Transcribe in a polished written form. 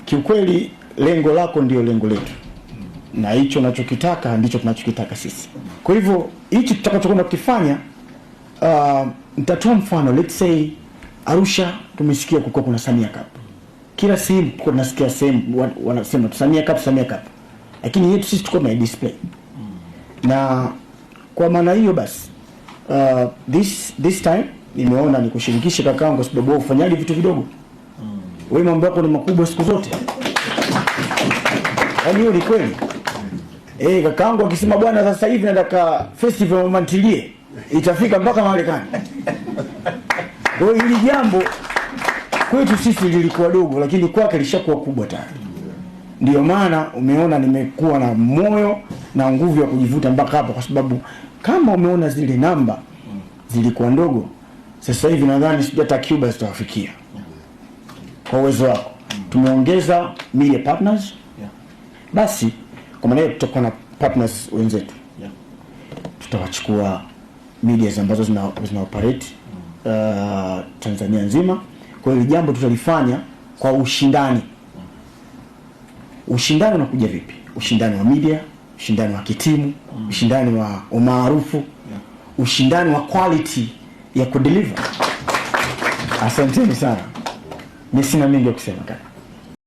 Kiukweli lengo lako ndio lengo letu. Na hicho unachokitaka ndicho tunachokitaka sisi. Kwa hivyo hichi tutakachokwenda kukifanya, nitatoa mfano. Let's say Arusha tumesikia kulikuwa kuna Samia Cup. Kila sehemu tunasikia sehemu wanasema Samia Cup. Lakini yetu sisi tuko na display. Na kwa maana hiyo basi this time nimeona nikushirikishe kakaangu kwa sababu wewe ufanyaje vitu vidogo. Wewe mambo yako ni makubwa siku zote. Yaani hiyo ni kweli. Kakaangu akisema bwana sasa hivi nataka festival ya Mantilie itafika mpaka Marekani. Kwa hiyo hili jambo kwetu sisi lilikuwa dogo, lakini kwake lishakuwa kubwa tayari. Ndio maana umeona nimekuwa na moyo na nguvu ya kujivuta mpaka hapa, kwa sababu kama umeona zile namba zilikuwa ndogo, sasa hivi nadhani sija hata Cuba zitawafikia. Kwa uwezo wako tumeongeza media partners. Basi kwa maana tutakuwa na partners wenzetu. Tutawachukua media ambazo zina operate Tanzania nzima. Kwa hiyo jambo tutalifanya kwa ushindani. Ushindani unakuja vipi? Ushindani wa media, ushindani wa kitimu, ushindani wa umaarufu, ushindani wa quality ya kudeliver. Asanteni sana. Mimi sina mengi ya kusema.